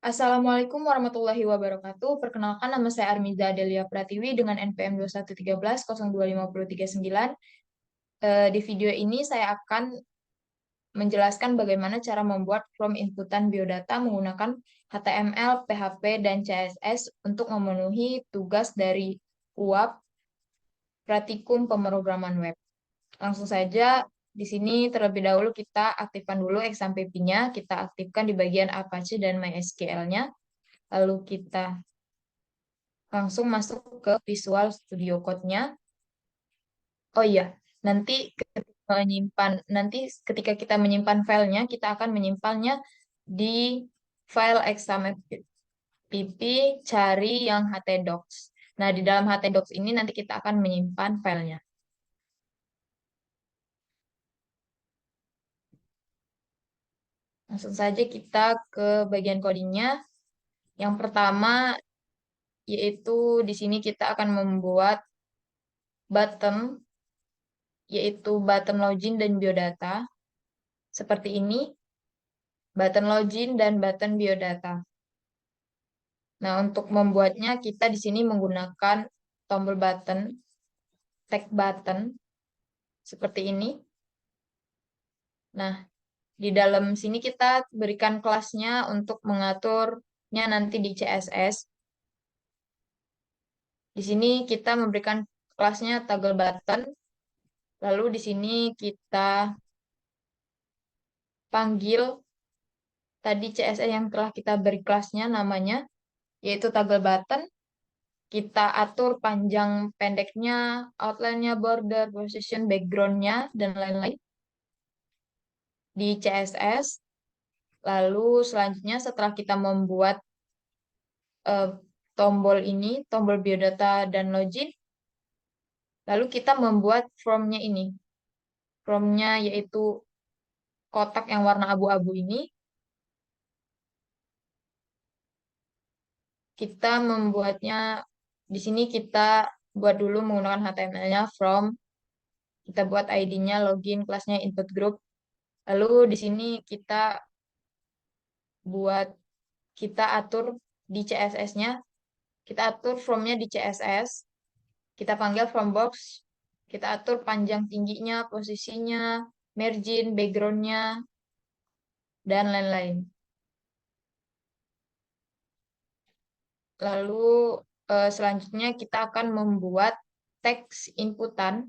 Assalamualaikum warahmatullahi wabarakatuh. Perkenalkan, nama saya Armiza Adelia Pratiwi dengan NPM 213102059. Di video ini saya akan menjelaskan bagaimana cara membuat form inputan biodata menggunakan HTML, PHP, dan CSS untuk memenuhi tugas dari UAP Praktikum Pemrograman Web. Langsung saja, di sini terlebih dahulu kita aktifkan dulu XAMPP-nya, kita aktifkan di bagian Apache dan MySQL-nya. Lalu kita langsung masuk ke Visual Studio Code-nya. Oh iya, nanti nanti ketika kita menyimpan filenya, kita akan menyimpannya di file XAMPP, cari yang htdocs. Nah, di dalam htdocs ini nanti kita akan menyimpan filenya. Langsung saja kita ke bagian codingnya. Yang pertama, yaitu di sini kita akan membuat button, yaitu button login dan biodata. Seperti ini, button login dan button biodata. Nah, untuk membuatnya kita di sini menggunakan tombol button, tag button, seperti ini. Nah, di dalam sini kita berikan kelasnya untuk mengaturnya nanti di CSS. Di sini kita memberikan kelasnya toggle button, lalu di sini kita panggil tadi CSS yang telah kita beri kelasnya namanya, yaitu toggle button. Kita atur panjang pendeknya, outline-nya, border, position, background-nya, dan lain-lain di CSS. Lalu selanjutnya setelah kita membuat eh, tombol ini, tombol biodata dan login, lalu kita membuat formnya ini. Formnya yaitu kotak yang warna abu-abu ini. Kita membuatnya, di sini kita buat dulu menggunakan HTML-nya from, kita buat ID-nya, login, kelasnya input group. Lalu di sini kita buat, kita atur di CSS-nya, kita atur from-nya di CSS, kita panggil from box, kita atur panjang tingginya, posisinya, margin, background-nya, dan lain-lain. Lalu selanjutnya kita akan membuat teks inputan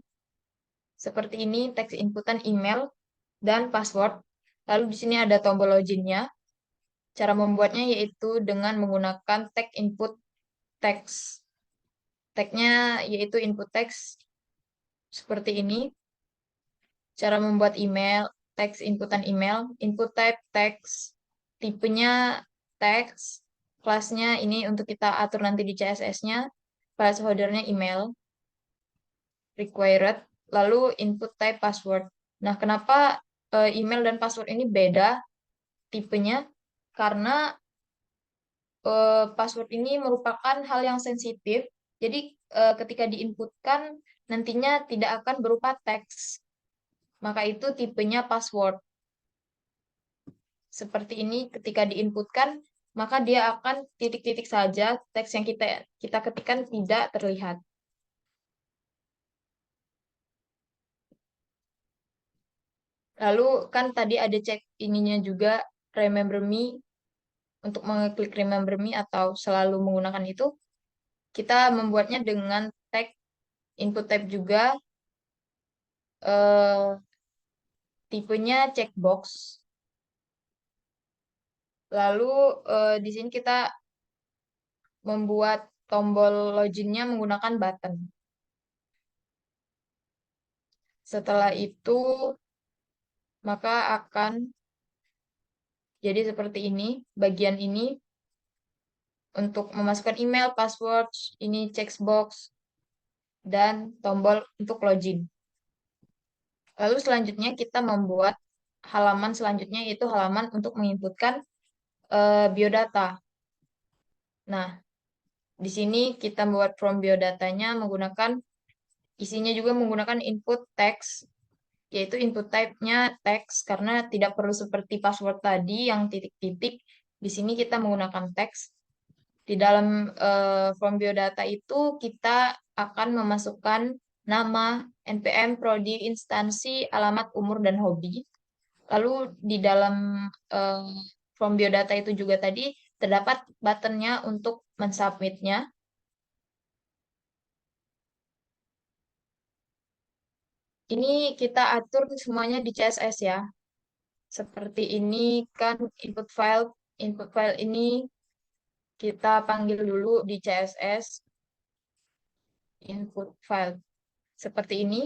seperti ini, teks inputan email dan password. Lalu di sini ada tombol login-nya. Cara membuatnya yaitu dengan menggunakan tag input text. Tagnya yaitu input text seperti ini. Cara membuat email, teks inputan email, input type text, tipenya text, kelasnya ini untuk kita atur nanti di CSS-nya, placeholder-nya email, required, lalu input type password. Nah, kenapa email dan password ini beda tipenya? Karena password ini merupakan hal yang sensitif, jadi ketika diinputkan nantinya tidak akan berupa teks. Maka itu tipenya password. Seperti ini ketika diinputkan, maka dia akan titik-titik saja, teks yang kita ketikkan tidak terlihat. Lalu kan tadi ada cek ininya juga, remember me, untuk mengklik remember me atau selalu menggunakan itu, kita membuatnya dengan tag input type juga, eh, tipenya checkbox. Lalu di sini kita membuat tombol loginnya menggunakan button. Setelah itu, maka akan jadi seperti ini, bagian ini untuk memasukkan email, password, ini checkbox, dan tombol untuk login. Lalu selanjutnya kita membuat halaman selanjutnya, yaitu halaman untuk menginputkan biodata. Nah, di sini kita membuat from biodatanya menggunakan, isinya juga menggunakan input text, yaitu input type-nya teks, karena tidak perlu seperti password tadi yang titik-titik, Di sini kita menggunakan teks. Di dalam form biodata itu kita akan memasukkan nama, NPM, prodi, instansi, alamat, umur, dan hobi. Lalu di dalam eh, form biodata itu juga tadi terdapat buttonnya untuk mensubmitnya. Ini kita atur semuanya di CSS ya. Seperti ini kan input file ini kita panggil dulu di CSS input file. Seperti ini.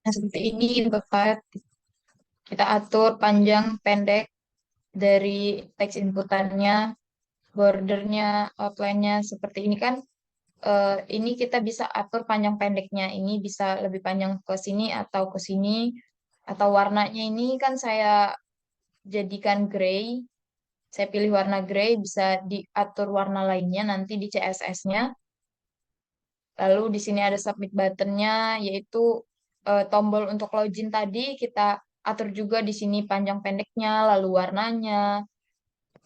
Nah, seperti ini input file. Kita atur panjang pendek dari teks inputannya, bordernya, outline-nya seperti ini kan. Ini kita bisa atur panjang pendeknya. Ini bisa lebih panjang ke sini atau ke sini. Atau warnanya ini kan saya jadikan gray. Saya pilih warna gray, bisa diatur warna lainnya nanti di CSS-nya. Lalu di sini ada submit button-nya, yaitu tombol untuk login tadi kita atur juga di sini panjang pendeknya, lalu warnanya,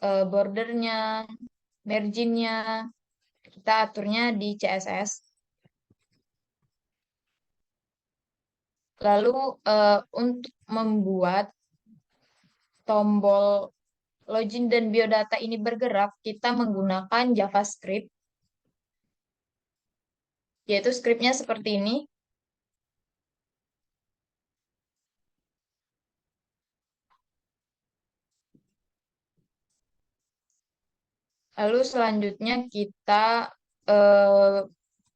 bordernya, margin-nya, kita aturnya di CSS. Lalu untuk membuat tombol login dan biodata ini bergerak, kita menggunakan JavaScript, yaitu scriptnya seperti ini. Lalu selanjutnya kita eh,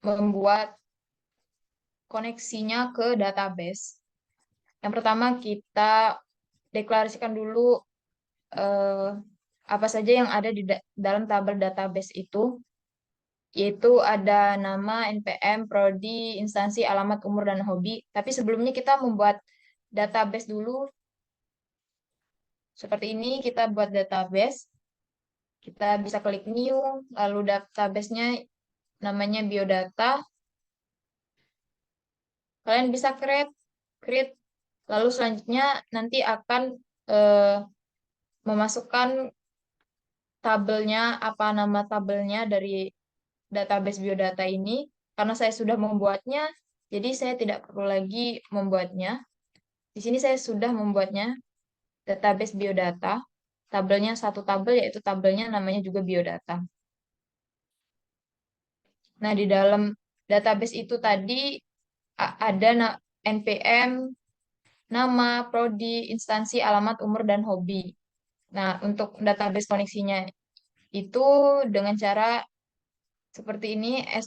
membuat koneksinya ke database. Yang pertama kita deklarasikan dulu eh, apa saja yang ada di dalam tabel database itu, yaitu ada nama, NPM, prodi, instansi, alamat, umur, dan hobi. Tapi sebelumnya kita membuat database dulu. Seperti ini kita buat database. Kita bisa klik new, lalu database-nya namanya biodata. Kalian bisa create, lalu selanjutnya nanti akan eh, memasukkan tabelnya, apa nama tabelnya dari database biodata ini. Karena saya sudah membuatnya, jadi saya tidak perlu lagi membuatnya. Di sini saya sudah membuatnya, database biodata. Tabelnya satu tabel, yaitu tabelnya namanya juga biodata. Nah, di dalam database itu tadi ada NPM, nama, prodi, instansi, alamat, umur, dan hobi. Nah, untuk database koneksinya itu dengan cara seperti ini, $,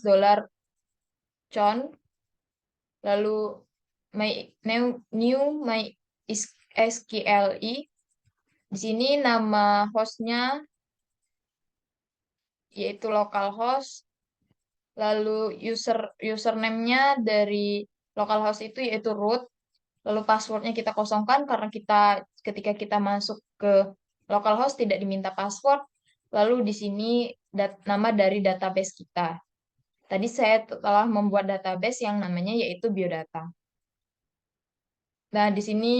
lalu my new my SQLi. Di sini nama hostnya yaitu localhost, lalu username-nya dari localhost itu yaitu root, lalu passwordnya kita kosongkan karena ketika kita masuk ke localhost tidak diminta password. Lalu di sini nama dari database kita. Tadi saya telah membuat database yang namanya yaitu biodata. Nah, di sini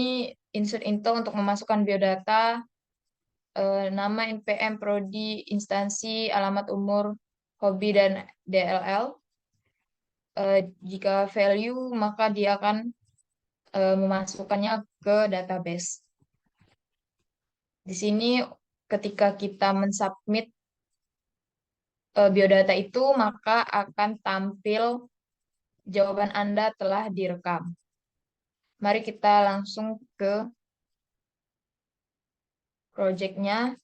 insert info untuk memasukkan biodata, nama, NPM, prodi, instansi, alamat, umur, hobi, dan DLL. Jika value, maka dia akan memasukkannya ke database. Di sini ketika kita mensubmit biodata itu, maka akan tampil jawaban Anda telah direkam. Mari kita langsung ke project-nya.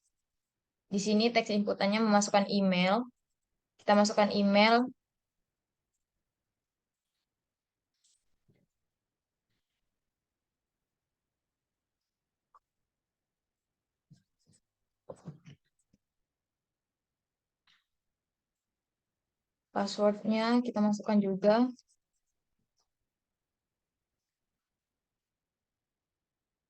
Di sini teks inputannya memasukkan email. Kita masukkan email, passwordnya kita masukkan juga.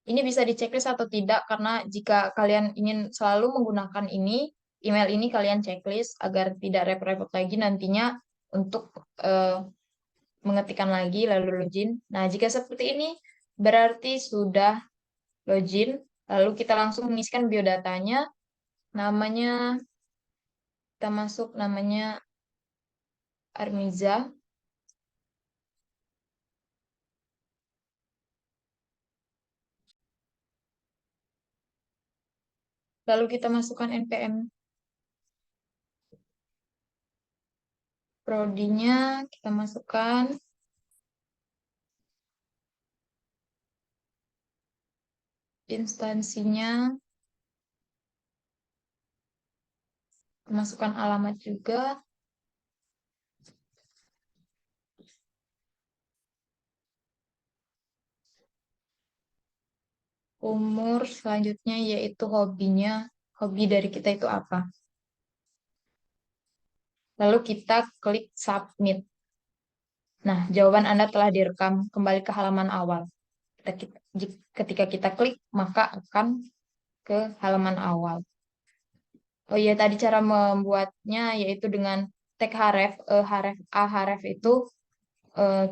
Ini bisa diceklis atau tidak karena jika kalian ingin selalu menggunakan email ini kalian checklist agar tidak repot-repot lagi nantinya untuk eh, mengetikkan lagi lalu login. Nah, jika seperti ini berarti sudah login. Lalu kita langsung mengisikan biodatanya. Namanya, kita masuk namanya Armiza. Lalu kita masukkan NPM prodinya, kita masukkan instansinya, masukkan alamat juga. Umur selanjutnya yaitu hobinya. Hobi dari kita itu apa? Lalu kita klik submit. Nah, jawaban Anda telah direkam kembali ke halaman awal. Ketika kita klik, maka akan ke halaman awal. Oh iya, tadi cara membuatnya yaitu dengan tag href, href, a href itu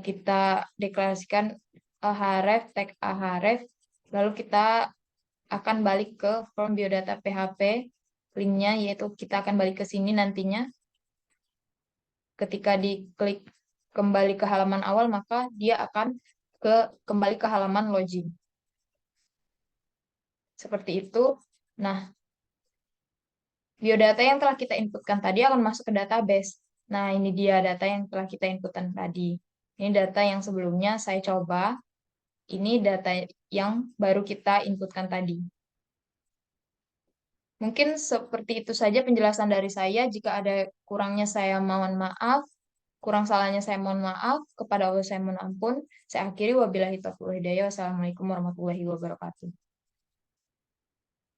kita deklarasikan a href, tag a href, lalu kita akan balik ke form biodata PHP, linknya yaitu kita akan balik ke sini nantinya. Ketika diklik kembali ke halaman awal, maka dia akan kembali ke halaman login. Seperti itu. Nah, biodata yang telah kita inputkan tadi akan masuk ke database. Nah, ini dia data yang telah kita inputkan tadi. Ini data yang sebelumnya saya coba. Ini data yang baru kita inputkan tadi. Mungkin seperti itu saja penjelasan dari saya. Jika ada kurangnya saya mohon maaf. Kurang salahnya saya mohon maaf. Kepada Allah saya mohon ampun. Saya akhiri wabillahi taufiq wal hidayah. Wassalamualaikum warahmatullahi wabarakatuh.